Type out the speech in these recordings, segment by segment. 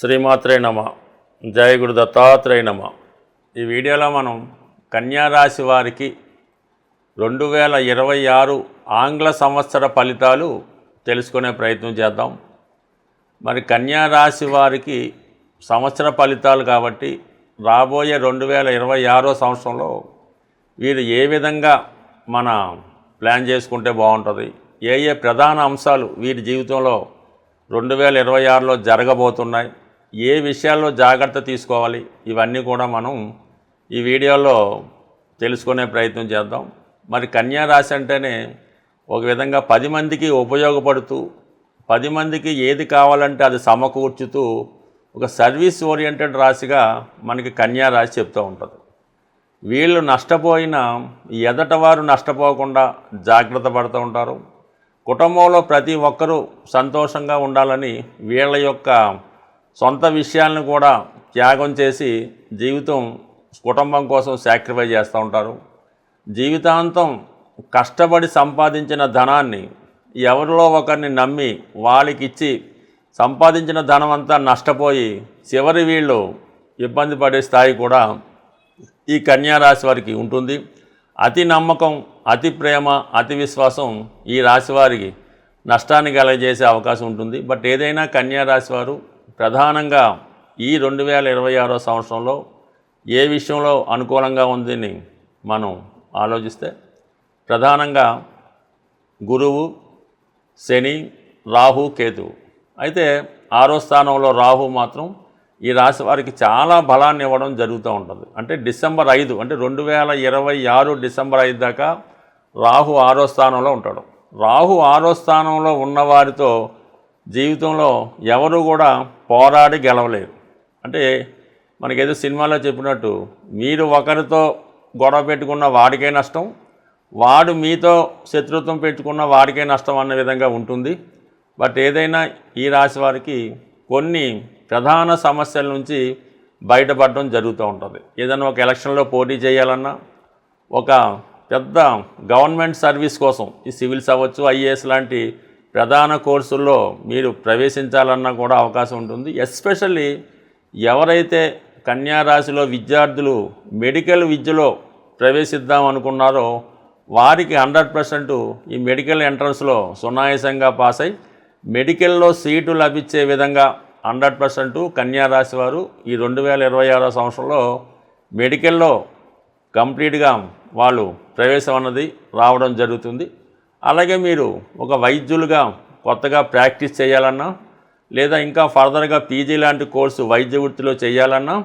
శ్రీమాత్రే నమ. జయ గురు దత్తాత్రేయ నమ. ఈ వీడియోలో మనం కన్యా రాశి వారికి 2026 ఆంగ్ల సంవత్సర ఫలితాలు తెలుసుకునే ప్రయత్నం చేద్దాం. మరి కన్యా రాశి వారికి సంవత్సర ఫలితాలు కాబట్టి రాబోయే 2026 సంవత్సరంలో వీరు ఏ విధంగా మన ప్లాన్ చేసుకుంటే బాగుంటుంది, ఏ ప్రధాన అంశాలు వీరి జీవితంలో 2026లో జరగబోతున్నాయి, ఏ విషయాల్లో జాగ్రత్త తీసుకోవాలి, ఇవన్నీ కూడా మనం ఈ వీడియోలో తెలుసుకునే ప్రయత్నం చేద్దాం. మరి కన్యా రాశి అంటేనే ఒక విధంగా 10 మందికి ఉపయోగపడుతూ 10 మందికి ఏది కావాలంటే అది సమకూర్చుతూ ఒక సర్వీస్ ఓరియంటెడ్ రాశిగా మనకి కన్యా రాశి చెప్తూ ఉంటుంది. వీళ్ళు నష్టపోయినా ఎదట వారు నష్టపోకుండా జాగ్రత్త పడుతూ ఉంటారు. కుటుంబంలో ప్రతి ఒక్కరూ సంతోషంగా ఉండాలని వీళ్ళ యొక్క సొంత విషయాలను కూడా త్యాగం చేసి జీవితం కుటుంబం కోసం సాక్రిఫైస్ చేస్తూ ఉంటారు. జీవితాంతం కష్టపడి సంపాదించిన ధనాన్ని ఎవరిలో ఒకరిని నమ్మి వాళ్ళకి ఇచ్చి సంపాదించిన ధనం అంతా నష్టపోయి చివరి వీళ్ళు ఇబ్బంది పడే స్థాయి కూడా ఈ కన్యా రాశి వారికి ఉంటుంది. అతి నమ్మకం, అతి ప్రేమ, అతి విశ్వాసం ఈ రాశి వారికి నష్టాన్ని కలగజేసే అవకాశం ఉంటుంది. బట్ ఏదైనా కన్యా రాశి వారు ప్రధానంగా ఈ 2026 సంవత్సరంలో ఏ విషయంలో అనుకూలంగా ఉందని మనం ఆలోచిస్తే ప్రధానంగా గురువు, శని, రాహు, కేతువు. అయితే 6వ స్థానంలో రాహు మాత్రం ఈ రాశి వారికి చాలా బలాన్ని ఇవ్వడం జరుగుతూ ఉంటుంది. అంటే డిసెంబర్ 5 అంటే 2026 డిసెంబర్ 5 దాకా రాహు 6వ స్థానంలో ఉంటాడు. రాహు 6వ స్థానంలో ఉన్నవారితో జీవితంలో ఎవరు కూడా పోరాడి గెలవలేరు. అంటే మనకేదో సినిమాలో చెప్పినట్టు మీరు ఒకరితో గొడవ పెట్టుకున్న వాడికే నష్టం, వాడు మీతో శత్రుత్వం పెట్టుకున్న వాడికే నష్టం అన్న విధంగా ఉంటుంది. బట్ ఏదైనా ఈ రాశి వారికి కొన్ని ప్రధాన సమస్యల నుంచి బయటపడడం జరుగుతూ ఉంటుంది. ఏదైనా ఒక ఎలక్షన్లో పోటీ చేయాలన్నా, ఒక పెద్ద గవర్నమెంట్ సర్వీస్ కోసం ఈ సివిల్స్ అవ్వచ్చు, ఐఏఎస్ లాంటి ప్రధాన కోర్సుల్లో మీరు ప్రవేశించాలన్నా కూడా అవకాశం ఉంటుంది. ఎస్పెషల్లీ ఎవరైతే కన్యా రాశిలో విద్యార్థులు మెడికల్ విద్యలో ప్రవేశిద్దాం అనుకున్నారో వారికి 100% ఈ మెడికల్ ఎంట్రన్స్లో సునాయాసంగా పాస్ అయి మెడికల్లో సీటు లభించే విధంగా 100% కన్యా రాశి వారు ఈ 2026 సంవత్సరంలో మెడికల్లో కంప్లీట్గా వాళ్ళు ప్రవేశం అన్నది రావడం జరుగుతుంది. అలాగే మీరు ఒక వైద్యులుగా కొత్తగా ప్రాక్టీస్ చేయాలన్నా, లేదా ఇంకా ఫర్దర్గా పీజీ లాంటి కోర్సు వైద్య వృత్తిలో చేయాలన్నా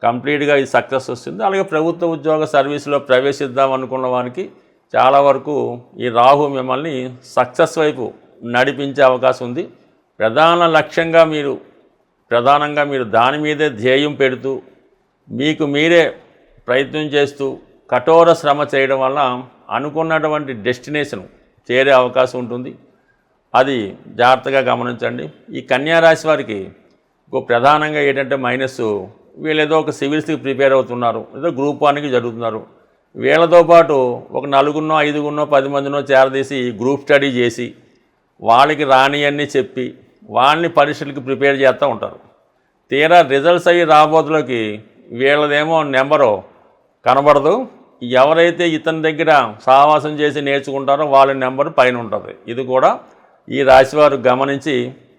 కంప్లీట్గా ఇది సక్సెస్ వస్తుంది. అలాగే ప్రభుత్వ ఉద్యోగ సర్వీసులో ప్రవేశిద్దాం అనుకున్న వారికి చాలా వరకు ఈ రాహు మిమ్మల్ని సక్సెస్ వైపు నడిపించే అవకాశం ఉంది. ప్రధాన లక్ష్యంగా ప్రధానంగా మీరు దాని మీదే ధ్యేయం పెడుతూ మీకు మీరే ప్రయత్నం చేస్తూ కఠోర శ్రమ చేయడం వల్ల అనుకున్నటువంటి డెస్టినేషన్ చేరే అవకాశం ఉంటుంది. అది జాగ్రత్తగా గమనించండి. ఈ కన్యా రాశి వారికి ప్రధానంగా ఏంటంటే మైనస్, వీళ్ళు ఏదో ఒక సివిల్స్కి ప్రిపేర్ అవుతున్నారు, ఏదో గ్రూప్ 1కి జరుగుతున్నారు. వీళ్ళతో పాటు ఒక 4 5 10 మందినో చేరదీసి గ్రూప్ స్టడీ చేసి వాళ్ళకి రానియన్నీ చెప్పి వాళ్ళని పరీక్షలకి ప్రిపేర్ చేస్తూ ఉంటారు. తీరా రిజల్ట్స్ అయ్యి రాబోతులకి వీళ్ళదేమో నెంబరు కనబడదు. ఎవరైతే ఇతని దగ్గర సహవాసం చేసి నేర్చుకుంటారో వాళ్ళ నెంబరు పైన ఉంటుంది. ఇది కూడా ఈ రాశివారు గమనించి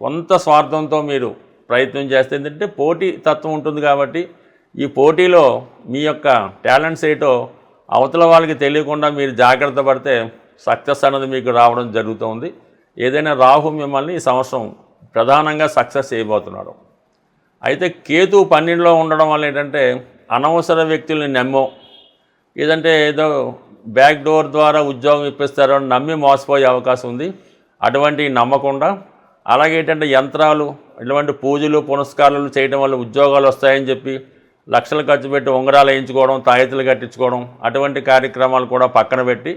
కొంత స్వార్థంతో మీరు ప్రయత్నం చేస్తే, ఏంటంటే పోటీ తత్వం ఉంటుంది కాబట్టి ఈ పోటీలో మీ యొక్క టాలెంట్స్ ఏంటో అవతల వాళ్ళకి తెలియకుండా మీరు జాగ్రత్త పడితే సక్సెస్ అన్నది మీకు రావడం జరుగుతుంది. ఏదైనా రాహు మిమ్మల్ని ఈ సంవత్సరం ప్రధానంగా సక్సెస్ చేయబోతున్నాడు. అయితే కేతు 12లో ఉండడం వల్ల ఏంటంటే అనవసర వ్యక్తుల్ని నమ్మో, ఏదంటే ఏదో బ్యాక్ డోర్ ద్వారా ఉద్యోగం ఇప్పిస్తారో అని నమ్మి మోసపోయే అవకాశం ఉంది. అటువంటి నమ్మకుండా, అలాగే ఏంటంటే యంత్రాలు ఇటువంటి పూజలు పునస్కారాలు చేయడం వల్ల ఉద్యోగాలు వస్తాయని చెప్పి లక్షలు ఖర్చు పెట్టి ఉంగరాలు వేయించుకోవడం, తాయెత్తులు కట్టించుకోవడం, అటువంటి కార్యక్రమాలు కూడా పక్కన పెట్టి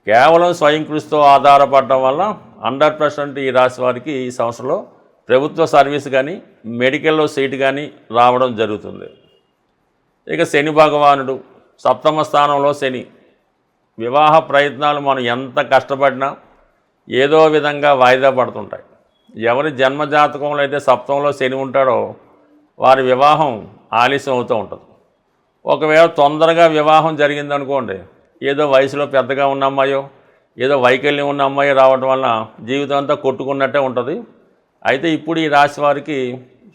కేవలం స్వయం కృషితో ఆధారపడడం వల్ల 100% ఈ రాశి వారికి ఈ సంవత్సరంలో ప్రభుత్వ సర్వీస్ కానీ మెడికల్లో సీటు కానీ రావడం జరుగుతుంది. ఇక శని భగవానుడు 7వ స్థానంలో శని. వివాహ ప్రయత్నాలు మనం ఎంత కష్టపడినా ఏదో విధంగా వాయిదా పడుతుంటాయి. ఎవరి జన్మజాతకంలో అయితే 7వ శని ఉంటాడో వారి వివాహం ఆలస్యం అవుతూ ఉంటుంది. ఒకవేళ తొందరగా వివాహం జరిగిందనుకోండి, ఏదో వయసులో పెద్దగా ఉన్న అమ్మాయో ఏదో వైకల్యం ఉన్న అమ్మాయి రావడం వల్ల జీవితం అంతా కొట్టుకున్నట్టే ఉంటుంది. అయితే ఇప్పుడు ఈ రాశి వారికి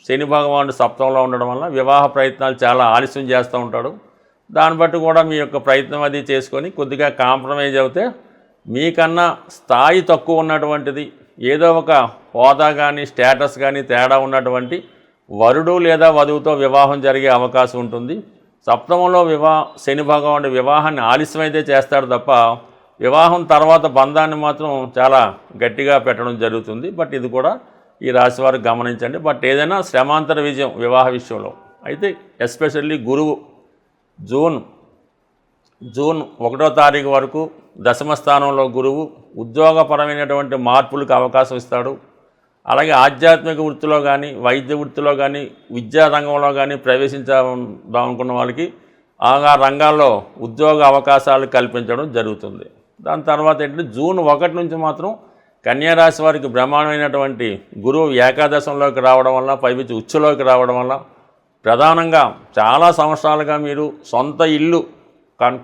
శని భగవానుడు సప్తమంలో ఉండడం వల్ల వివాహ ప్రయత్నాలు చాలా ఆలస్యం చేస్తూ ఉంటాడు. దాన్ని బట్టి కూడా మీ యొక్క ప్రయత్నం అది చేసుకొని కొద్దిగా కాంప్రమైజ్ అవుతే మీకన్నా స్థాయి తక్కువ ఉన్నటువంటిది, ఏదో ఒక హోదా కానీ స్టేటస్ కానీ తేడా ఉన్నటువంటి వరుడు లేదా వధువుతో వివాహం జరిగే అవకాశం ఉంటుంది. సప్తమంలో శని భగవానుడు వివాహాన్ని ఆలస్యమైతే చేస్తాడు తప్ప వివాహం తర్వాత బంధాన్ని మాత్రం చాలా గట్టిగా పెట్టడం జరుగుతుంది. బట్ ఇది కూడా ఈ రాశి వారు గమనించండి. బట్ ఏదైనా శ్రమాంతర విజయం వివాహ విషయంలో అయితే ఎస్పెషల్లీ గురువు జూన్ 1వ తారీఖు వరకు దశమ స్థానంలో గురువు ఉద్యోగపరమైనటువంటి మార్పులకు అవకాశం ఇస్తాడు. అలాగే ఆధ్యాత్మిక వృత్తిలో కానీ వైద్య వృత్తిలో కానీ విద్యా రంగంలో కానీ ప్రవేశించాలనుకున్న వాళ్ళకి ఆ రంగాల్లో ఉద్యోగ అవకాశాలు కల్పించడం జరుగుతుంది. దాని తర్వాత ఏంటంటే జూన్ 1 నుంచి మాత్రం కన్యారాశి వారికి బ్రహ్మాండమైనటువంటి గురువు ఏకాదశంలోకి రావడం వల్ల పైవిచ్చి ఉచ్చులోకి రావడం వల్ల ప్రధానంగా చాలా సంవత్సరాలుగా మీరు సొంత ఇల్లు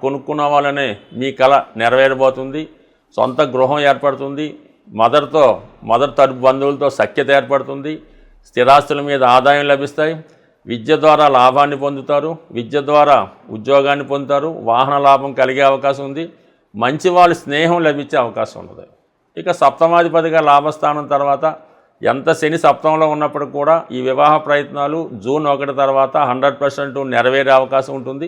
కొనుక్కున్న వాళ్ళనే మీ కళ నెరవేరబోతుంది. సొంత గృహం ఏర్పడుతుంది. మదర్ తరపు బంధువులతో సఖ్యత ఏర్పడుతుంది. స్థిరాస్తుల మీద ఆదాయం లభిస్తాయి. విద్య ద్వారా లాభాన్ని పొందుతారు. విద్య ద్వారా ఉద్యోగాన్ని పొందుతారు. వాహన లాభం కలిగే అవకాశం ఉంది. మంచి వాళ్ళ స్నేహం లభించే అవకాశం ఉంది. ఇక సప్తమాధిపతిగా లాభస్థానం తర్వాత ఎంత శని సప్తమంలో ఉన్నప్పుడు కూడా ఈ వివాహ ప్రయత్నాలు జూన్ 1 తర్వాత 100% నెరవేరే అవకాశం ఉంటుంది.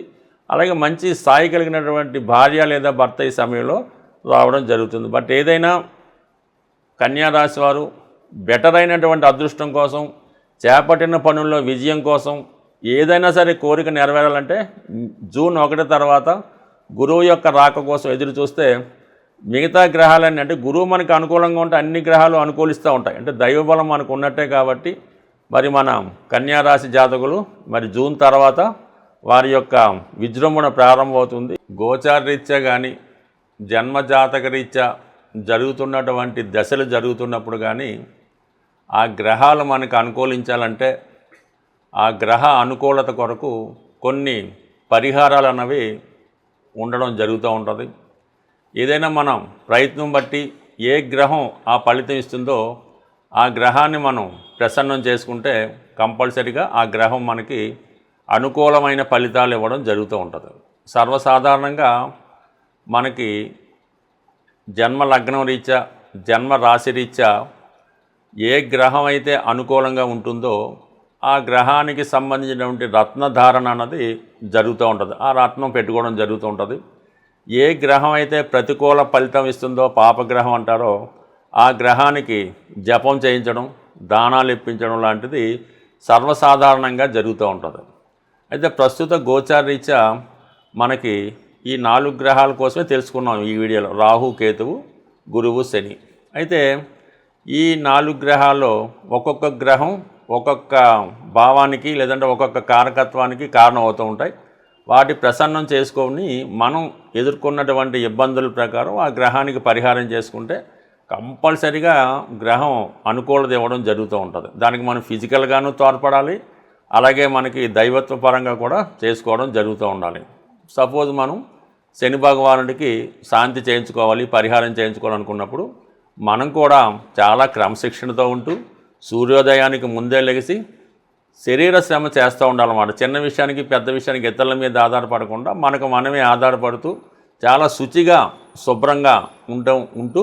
అలాగే మంచి స్థాయి కలిగినటువంటి భార్య లేదా భర్త ఈ సమయంలో రావడం జరుగుతుంది. బట్ ఏదైనా కన్యారాశి వారు బెటర్ అయినటువంటి అదృష్టం కోసం, చేపట్టిన పనుల్లో విజయం కోసం ఏదైనా సరే కోరిక నెరవేరాలంటే జూన్ 1 తర్వాత గురువు యొక్క రాక కోసం ఎదురు చూస్తే మిగతా గ్రహాలన్నీ అంటే గురువు మనకు అనుకూలంగా ఉంటే అన్ని గ్రహాలు అనుకూలిస్తూ ఉంటాయి. అంటే దైవబలం మనకు ఉన్నట్టే కాబట్టి మరి మన కన్యారాశి జాతకులు మరి జూన్ తర్వాత వారి యొక్క విజృంభణ ప్రారంభమవుతుంది. గోచారరీత్యా కానీ జన్మజాతక రీత్యా జరుగుతున్నటువంటి దశలు జరుగుతున్నప్పుడు కానీ ఆ గ్రహాలు మనకు అనుకూలించాలంటే ఆ గ్రహ అనుకూలత కొరకు కొన్ని పరిహారాలు అన్నవి ఉండడం జరుగుతూ ఉంటుంది. ఏదైనా మనం ప్రయత్నం బట్టి ఏ గ్రహం ఆ ఫలితం ఇస్తుందో ఆ గ్రహాన్ని మనం ప్రసన్నం చేసుకుంటే కంపల్సరీగా ఆ గ్రహం మనకి అనుకూలమైన ఫలితాలు ఇవ్వడం జరుగుతూ ఉంటుంది. సర్వసాధారణంగా మనకి జన్మ లగ్నం రీత్యా జన్మ రాశి రీత్యా ఏ గ్రహం అయితే అనుకూలంగా ఉంటుందో ఆ గ్రహానికి సంబంధించినటువంటి రత్నధారణ అన్నది జరుగుతూ ఉంటుంది. ఆ రత్నం పెట్టుకోవడం జరుగుతూ ఉంటుంది. ఏ గ్రహం అయితే ప్రతికూల ఫలితం ఇస్తుందో పాపగ్రహం అంటారో ఆ గ్రహానికి జపం చేయించడం, దానాలు ఇప్పించడం లాంటిది సర్వసాధారణంగా జరుగుతూ ఉంటుంది. అయితే ప్రస్తుత గోచారరీత్యా మనకి ఈ 4 గ్రహాల కోసమే తెలుసుకున్నాం ఈ వీడియోలో. రాహు, కేతువు, గురువు, శని. అయితే ఈ 4 గ్రహాల్లో ఒక్కొక్క గ్రహం ఒక్కొక్క భావానికి లేదంటే ఒక్కొక్క కారకత్వానికి కారణం అవుతూ ఉంటాయి. వాటి ప్రసన్నం చేసుకొని మనం ఎదుర్కొన్నటువంటి ఇబ్బందుల ప్రకారం ఆ గ్రహానికి పరిహారం చేసుకుంటే కంపల్సరీగా గ్రహం అనుకూలత ఇవ్వడం జరుగుతూ ఉంటుంది. దానికి మనం ఫిజికల్గాను తోడ్పడాలి, అలాగే మనకి దైవత్వ పరంగా కూడా చేసుకోవడం జరుగుతూ ఉండాలి. సపోజ్ మనం శని భగవానుడికి శాంతి చేయించుకోవాలి, పరిహారం చేయించుకోవాలనుకున్నప్పుడు మనం కూడా చాలా క్రమశిక్షణతో ఉంటూ సూర్యోదయానికి ముందే లెగిసి శరీర శ్రమ చేస్తూ ఉండాలన్నమాట. చిన్న విషయానికి పెద్ద విషయానికి ఇతరుల మీద ఆధారపడకుండా మనకు మనమే ఆధారపడుతూ చాలా శుచిగా శుభ్రంగా ఉంటూ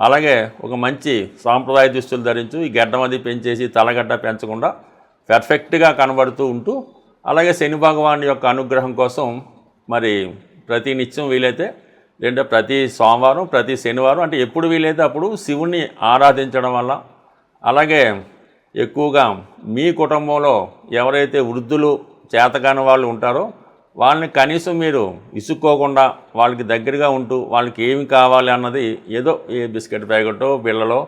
అలాగే ఒక మంచి సాంప్రదాయ దుస్తులు ధరించు ఈ గడ్డం అది పెంచేసి తలగడ్డ పెంచకుండా పర్ఫెక్ట్గా కనబడుతూ ఉంటూ అలాగే శని భగవాన్ యొక్క అనుగ్రహం కోసం మరి ప్రతి నిత్యం వీలైతే లేదంటే ప్రతి సోమవారం ప్రతి శనివారం అంటే ఎప్పుడు వీలైతే అప్పుడు శివుణ్ణి ఆరాధించడం వల్ల అలాగే ఎక్కువగా మీ కుటుంబంలో ఎవరైతే వృద్ధులు చేతకాని వాళ్ళు ఉంటారో వాళ్ళని కనీసం మీరు ఇసుక్కోకుండా వాళ్ళకి దగ్గరగా ఉంటూ వాళ్ళకి ఏమి కావాలి అన్నది ఏదో ఏ బిస్కెట్ ప్యాకెటో పిల్లలో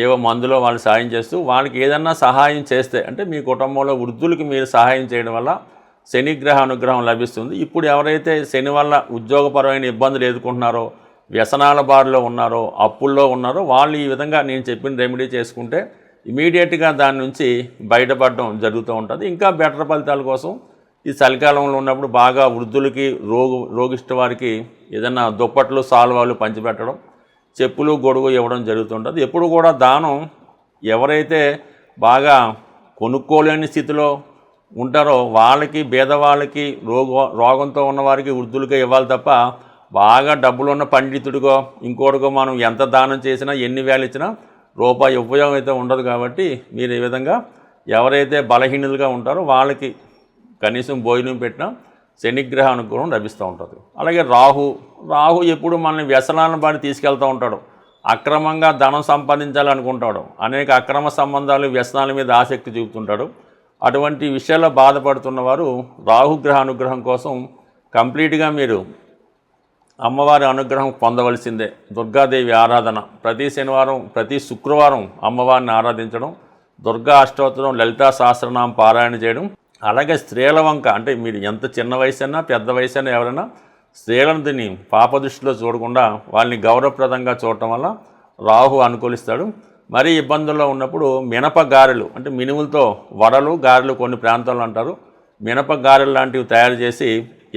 ఏవో మందులో వాళ్ళు సహాయం చేస్తూ వాళ్ళకి ఏదన్నా సహాయం చేస్తే అంటే మీ కుటుంబంలో వృద్ధులకి మీరు సహాయం చేయడం వల్ల శనిగ్రహ అనుగ్రహం లభిస్తుంది. ఇప్పుడు ఎవరైతే శని వల్ల ఉద్యోగపరమైన ఇబ్బందులు ఎదుర్కొంటున్నారో వ్యసనాల బారిలో ఉన్నారో అప్పుల్లో ఉన్నారో వాళ్ళు ఈ విధంగా నేను చెప్పిన రెమెడీ చేసుకుంటే ఇమీడియట్గా దాని నుంచి బయటపడడం జరుగుతూ ఉంటుంది. ఇంకా బెటర్ ఫలితాల కోసం ఈ చలికాలంలో ఉన్నప్పుడు బాగా వృద్ధులకి రోగిష్ట వారికి ఏదైనా దుప్పట్లు సాల్వాలు పంచిపెట్టడం, చెప్పులు గొడుగు ఇవ్వడం జరుగుతుంటుంది. ఎప్పుడు కూడా దానం ఎవరైతే బాగా కొనుక్కోలేని స్థితిలో ఉంటారో వాళ్ళకి, పేదవాళ్ళకి, రోగంతో ఉన్నవారికి, వృద్ధులకే ఇవ్వాలి తప్ప బాగా డబ్బులున్న పండితుడిగో ఇంకోటిగో మనం ఎంత దానం చేసినా ఎన్ని వేలు ఇచ్చినా రూపాయి ఉపయోగం అయితే ఉండదు. కాబట్టి మీరు ఈ విధంగా ఎవరైతే బలహీనులుగా ఉంటారో వాళ్ళకి కనీసం భోజనం పెట్టినా శనిగ్రహ అనుగ్రహం లభిస్తూ ఉంటుంది. అలాగే రాహు ఎప్పుడు మనల్ని వ్యసనాలను బాడి తీసుకెళ్తూ ఉంటాడు. అక్రమంగా ధనం సంపాదించాలనుకుంటాడు. అనేక అక్రమ సంబంధాలు, వ్యసనాల మీద ఆసక్తి చూపుతుంటాడు. అటువంటి విషయాల్లో బాధపడుతున్న వారు రాహుగ్రహ అనుగ్రహం కోసం కంప్లీట్గా మీరు అమ్మవారి అనుగ్రహం పొందవలసిందే. దుర్గాదేవి ఆరాధన ప్రతి శనివారం, ప్రతి శుక్రవారం అమ్మవారిని ఆరాధించడం, దుర్గా అష్టోత్తరం, లలితా సహస్రనామం పారాయణ చేయడం. అలాగే స్త్రీల వంక, అంటే మీరు ఎంత చిన్న వయసైనా పెద్ద వయసైనా ఎవరైనా స్త్రీలను దీన్ని పాపదృష్టిలో చూడకుండా వాళ్ళని గౌరవప్రదంగా చూడటం వల్ల రాహు అనుకూలిస్తాడు. మరీ ఇబ్బందుల్లో ఉన్నప్పుడు మినప గారెలు, అంటే మినుములతో వడలు, గారెలు కొన్ని ప్రాంతాల్లో అంటారు, మినప గారెలు లాంటివి తయారు చేసి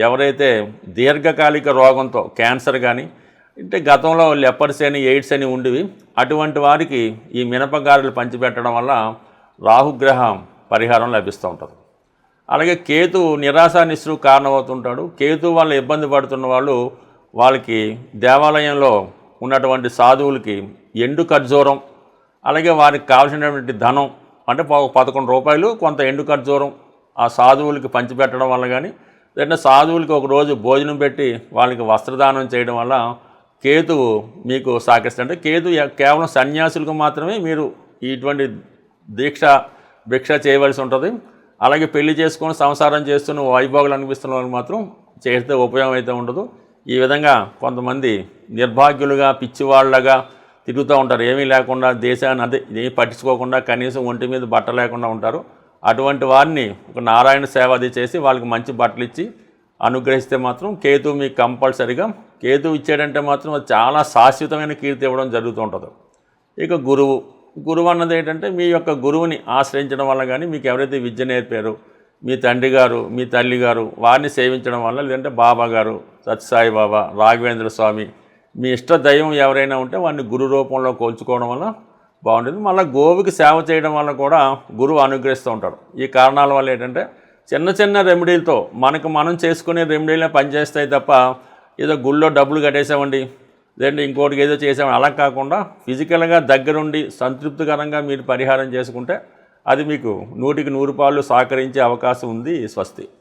ఎవరైతే దీర్ఘకాలిక రోగంతో క్యాన్సర్ కానీ, అంటే గతంలో లెపర్స్ అని, ఎయిడ్స్ అని ఉండేవి, అటువంటి వారికి ఈ మినప గారెలు పంచిపెట్టడం వల్ల రాహుగ్రహం పరిహారం లభిస్తూ ఉంటుంది. అలాగే కేతు నిరాశ నిస్సు కారణమవుతుంటాడు. కేతు వల్ల ఇబ్బంది పడుతున్న వాళ్ళు, వాళ్ళకి దేవాలయంలో ఉన్నటువంటి సాధువులకి ఎండు ఖర్జూరం, అలాగే వారికి కావాల్సినటువంటి ధనం, అంటే 11 రూపాయలు కొంత ఎండు ఖర్జూరం ఆ సాధువులకి పంచిపెట్టడం వల్ల కానీ, లేదంటే సాధువులకి ఒకరోజు భోజనం పెట్టి వాళ్ళకి వస్త్రదానం చేయడం వల్ల కేతువు మీకు సహకరిస్తుంది. అంటే కేతు కేవలం సన్యాసులకు మాత్రమే మీరు ఇటువంటి భిక్ష చేయవలసి ఉంటుంది. అలాగే పెళ్లి చేసుకొని సంసారం చేస్తున్న వైభోగులు అనిపిస్తున్న వాళ్ళకి మాత్రం చేస్తే ఉపయోగం అయితే ఉండదు. ఈ విధంగా కొంతమంది నిర్భాగ్యులుగా, పిచ్చివాళ్ళగా తిరుగుతూ ఉంటారు. ఏమీ లేకుండా, దేశాన్ని ఏమీ పట్టించుకోకుండా, కనీసం ఒంటి మీద బట్ట లేకుండా ఉంటారు. అటువంటి వారిని ఒక నారాయణ సేవాది చేసి వాళ్ళకి మంచి బట్టలు ఇచ్చి అనుగ్రహిస్తే మాత్రం కేతు మీకు కంపల్సరిగా, కేతు ఇచ్చాడంటే మాత్రం అది చాలా శాశ్వతమైన కీర్తి ఇవ్వడం జరుగుతూ ఉంటుంది. ఇక గురువు అన్నది ఏంటంటే మీ యొక్క గురువుని ఆశ్రయించడం వల్ల కానీ, మీకు ఎవరైతే విద్య నేర్పారో మీ తండ్రి గారు, మీ తల్లి గారు, వారిని సేవించడం వల్ల, లేదంటే బాబా గారు, సత్యసాయి బాబా, రాఘవేంద్ర స్వామి, మీ ఇష్ట దైవం ఎవరైనా ఉంటే వారిని గురు రూపంలో కోల్చుకోవడం వల్ల బాగుంటుంది. మళ్ళీ గోవుకి సేవ చేయడం వల్ల కూడా గురువు అనుగ్రహిస్తూ ఉంటాడు. ఈ కారణాల వల్ల ఏంటంటే చిన్న రెమెడీలతో మనం చేసుకునే రెమెడీలే పనిచేస్తాయి తప్ప ఏదో గుళ్ళో డబ్బులు కట్టేసామండి, లేదంటే ఇంకోటికి ఏదో చేసామని అలా కాకుండా ఫిజికల్గా దగ్గరుండి సంతృప్తికరంగా మీరు పరిహారం చేసుకుంటే అది మీకు 100కి 100 పాళ్ళు సహకరించే అవకాశం ఉంది. స్వస్తి.